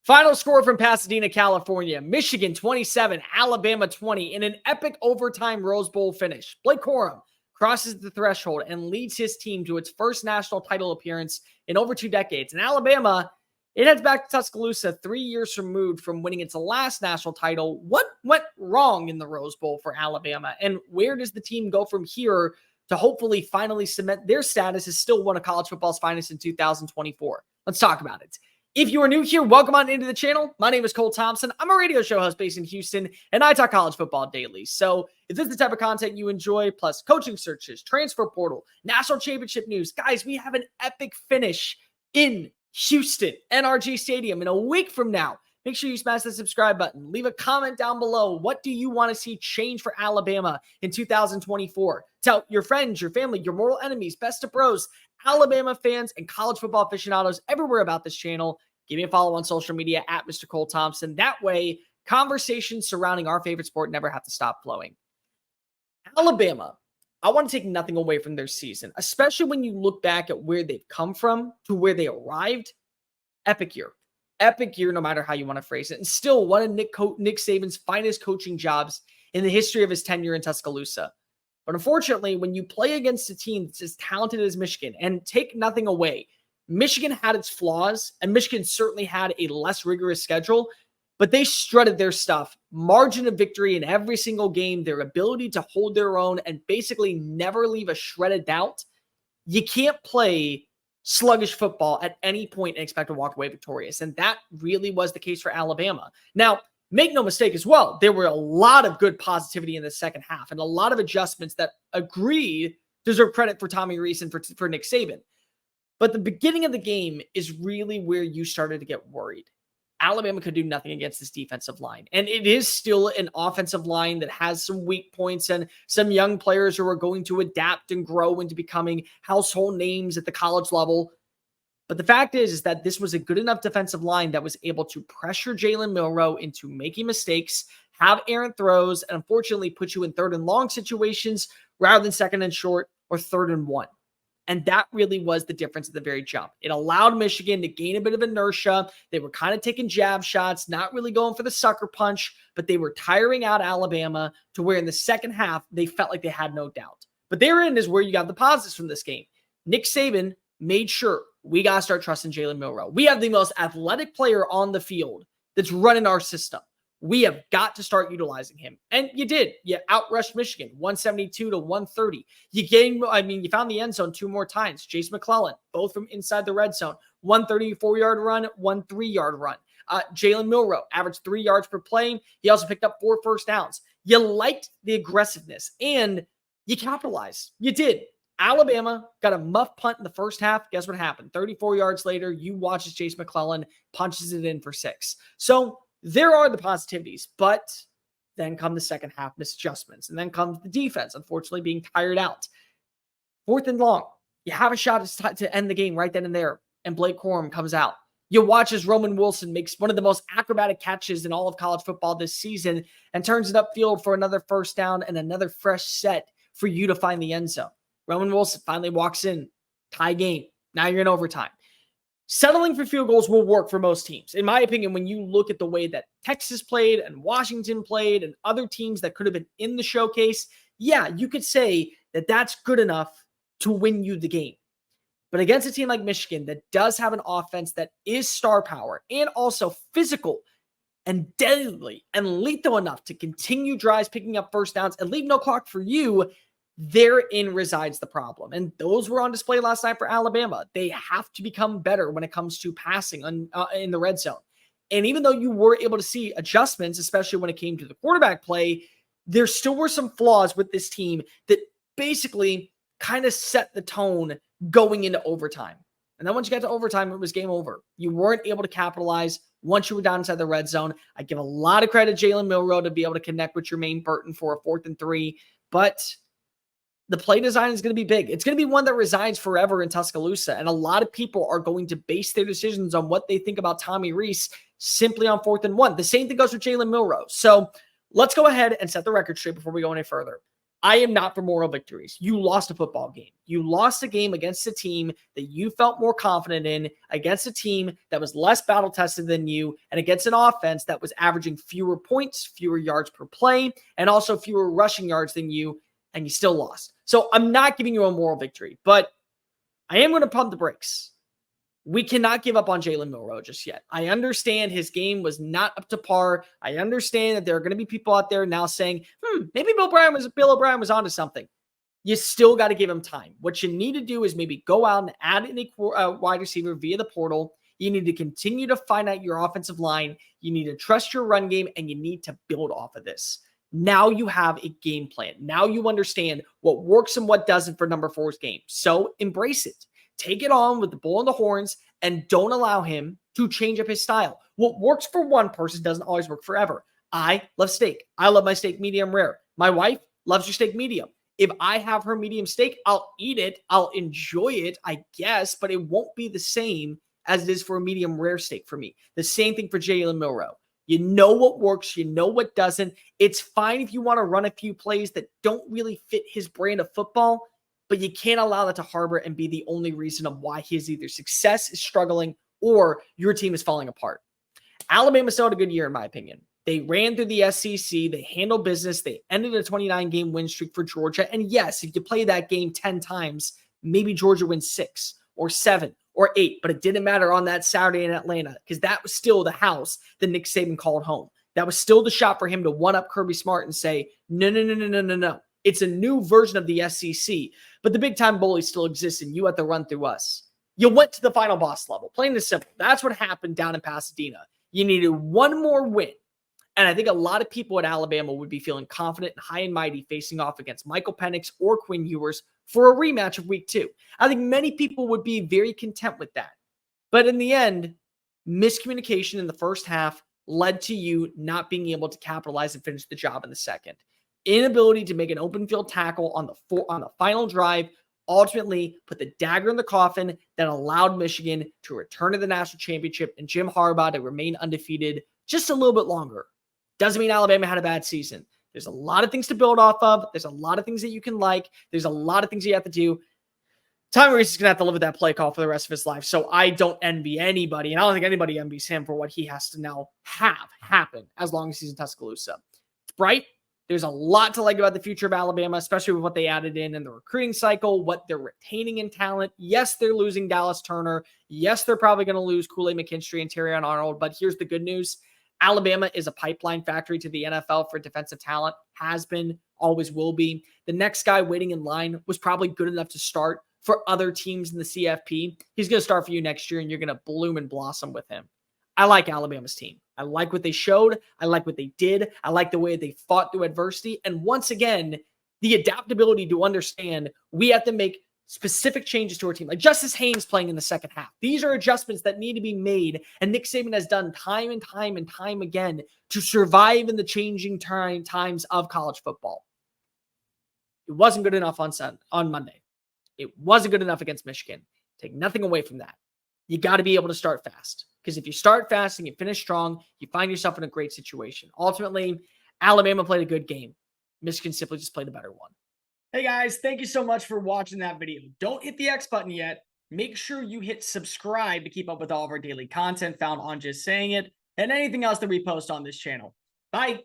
Final score from Pasadena, California. Michigan 27, Alabama 20 in an epic overtime Rose Bowl finish. Blake Corum crosses the threshold and leads his team to its first national title appearance in over 2 decades. And Alabama, it heads back to Tuscaloosa 3 years removed from winning its last national title. What went wrong in the Rose Bowl for Alabama? And where does the team go from here to hopefully finally cement their status as still one of college football's finest in 2024? Let's talk about it. If you are new here, welcome on into the channel. My name is Cole Thompson. I'm a radio show host based in Houston, and I talk college football daily. So if this is the type of content you enjoy, plus coaching searches, transfer portal, national championship news, guys, we have an epic finish in Houston, NRG Stadium in a week from now. Make sure you smash the subscribe button. Leave a comment down below. What do you want to see change for Alabama in 2024? Tell your friends, your family, your mortal enemies, best of bros, Alabama fans, and college football aficionados everywhere about this channel. Give me a follow on social media at Mr. Cole Thompson. That way, conversations surrounding our favorite sport never have to stop flowing. Alabama, I want to take nothing away from their season, especially when you look back at where they've come from to where they arrived. Epic year. Epic year, no matter how you want to phrase it. And still one of Nick Saban's finest coaching jobs in the history of his tenure in Tuscaloosa. But unfortunately, when you play against a team that's as talented as Michigan, and take nothing away, Michigan had its flaws, and Michigan certainly had a less rigorous schedule, but they strutted their stuff. Margin of victory in every single game, their ability to hold their own and basically never leave a shred of doubt. You can't play sluggish football at any point and expect to walk away victorious, and that really was the case for Alabama. Now, make no mistake as well, there were a lot of good positivity in the second half and a lot of adjustments that deserve credit for Tommy Rees and for Nick Saban. But the beginning of the game is really where you started to get worried. Alabama could do nothing against this defensive line. And it is still an offensive line that has some weak points and some young players who are going to adapt and grow into becoming household names at the college level. But the fact is that this was a good enough defensive line that was able to pressure Jalen Milroe into making mistakes, have errant throws, and unfortunately put you in third and long situations rather than second and short or third and one. And that really was the difference at the very jump. It allowed Michigan to gain a bit of inertia. They were kind of taking jab shots, not really going for the sucker punch, but they were tiring out Alabama to where in the second half, they felt like they had no doubt. But therein is where you got the positives from this game. Nick Saban made sure we got to start trusting Jalen Milroe. We have the most athletic player on the field that's running our system. We have got to start utilizing him. And you did. You outrushed Michigan, 172 to 130. You found the end zone 2 more times. Jace McClellan, both from inside the red zone. 134-yard run, 1 3-yard run. Jalen Milroe averaged 3 yards per play. He also picked up 4 first downs. You liked the aggressiveness, and you capitalized. You did. Alabama got a muff punt in the first half. Guess what happened? 34 yards later, you watch as Jace McClellan punches it in for 6. So there are the positivities, but then come the second half misadjustments, and then comes the defense, unfortunately, being tired out. 4th and long, you have a shot to end the game right then and there, and Blake Corum comes out. You watch as Roman Wilson makes one of the most acrobatic catches in all of college football this season and turns it upfield for another first down and another fresh set for you to find the end zone. Roman Wilson finally walks in, tie game. Now you're in overtime. Settling for field goals will work for most teams. In my opinion, when you look at the way that Texas played and Washington played and other teams that could have been in the showcase, yeah, you could say that that's good enough to win you the game. But against a team like Michigan that does have an offense that is star power and also physical and deadly and lethal enough to continue drives, picking up first downs and leave no clock for you, therein resides the problem. And those were on display last night for Alabama. They have to become better when it comes to passing in the red zone. And even though you were able to see adjustments, especially when it came to the quarterback play, there still were some flaws with this team that basically kind of set the tone going into overtime. And then once you got to overtime, it was game over. You weren't able to capitalize once you were down inside the red zone. I give a lot of credit to Jalen Milroe to be able to connect with Jermaine Burton for a 4th and 3, but the play design is going to be big. It's going to be one that resides forever in Tuscaloosa. And a lot of people are going to base their decisions on what they think about Tommy Rees simply on 4th and 1. The same thing goes for Jalen Milroe. So let's go ahead and set the record straight before we go any further. I am not for moral victories. You lost a football game. You lost a game against a team that you felt more confident in, against a team that was less battle tested than you, and against an offense that was averaging fewer points, fewer yards per play, and also fewer rushing yards than you, and you still lost. So I'm not giving you a moral victory, but I am going to pump the brakes. We cannot give up on Jalen Milroe just yet. I understand his game was not up to par. I understand that there are going to be people out there now saying, maybe Bill O'Brien was onto something. You still got to give him time. What you need to do is maybe go out and add a wide receiver via the portal. You need to continue to find out your offensive line. You need to trust your run game, and you need to build off of this. Now you have a game plan. Now you understand what works and what doesn't for number 4's game. So embrace it. Take it on with the bull and the horns, and don't allow him to change up his style. What works for one person doesn't always work forever. I love steak. I love my steak medium rare. My wife loves her steak medium. If I have her medium steak, I'll eat it. I'll enjoy it, I guess, but it won't be the same as it is for a medium rare steak for me. The same thing for Jalen Milroe. You know what works. You know what doesn't. It's fine if you want to run a few plays that don't really fit his brand of football, but you can't allow that to harbor and be the only reason of why his either success is struggling or your team is falling apart. Alabama still had a good year, in my opinion. They ran through the SEC. They handled business. They ended a 29-game win streak for Georgia. And yes, if you play that game 10 times, maybe Georgia wins 6 or 7 or 8, but it didn't matter on that Saturday in Atlanta because that was still the house that Nick Saban called home. That was still the shot for him to one-up Kirby Smart and say, no. It's a new version of the SEC, but the big-time bully still exists, and you have to run through us. You went to the final boss level, plain and simple. That's what happened down in Pasadena. You needed one more win, and I think a lot of people at Alabama would be feeling confident and high and mighty facing off against Michael Penix or Quinn Ewers for a rematch of week 2. I think many people would be very content with that. But in the end, miscommunication in the first half led to you not being able to capitalize and finish the job in the second. Inability to make an open field tackle on the final drive ultimately put the dagger in the coffin that allowed Michigan to return to the national championship and Jim Harbaugh to remain undefeated just a little bit longer. Doesn't mean Alabama had a bad season. There's a lot of things to build off of. There's a lot of things that you can like. There's a lot of things you have to do. Tommy Rees is going to have to live with that play call for the rest of his life. So I don't envy anybody, and I don't think anybody envies him for what he has to now have happen as long as he's in Tuscaloosa. It's bright. There's a lot to like about the future of Alabama, especially with what they added in the recruiting cycle, what they're retaining in talent. Yes, they're losing Dallas Turner. Yes, they're probably going to lose Kool-Aid McKinstry and Terrion Arnold. But here's the good news. Alabama is a pipeline factory to the NFL for defensive talent. Has been, always will be. The next guy waiting in line was probably good enough to start for other teams in the CFP. He's going to start for you next year, and you're going to bloom and blossom with him. I like Alabama's team. I like what they showed. I like what they did. I like the way they fought through adversity. And once again, the adaptability to understand we have to make specific changes to our team. Like Justice Haynes playing in the second half. These are adjustments that need to be made. And Nick Saban has done time and time again to survive in the changing times of college football. It wasn't good enough on Monday. It wasn't good enough against Michigan. Take nothing away from that. You got to be able to start fast. Because if you start fast and you finish strong, you find yourself in a great situation. Ultimately, Alabama played a good game. Michigan simply just played a better one. Hey guys, thank you so much for watching that video. Don't hit the X button yet. Make sure you hit subscribe to keep up with all of our daily content found on Just Saying It and anything else that we post on this channel. Bye.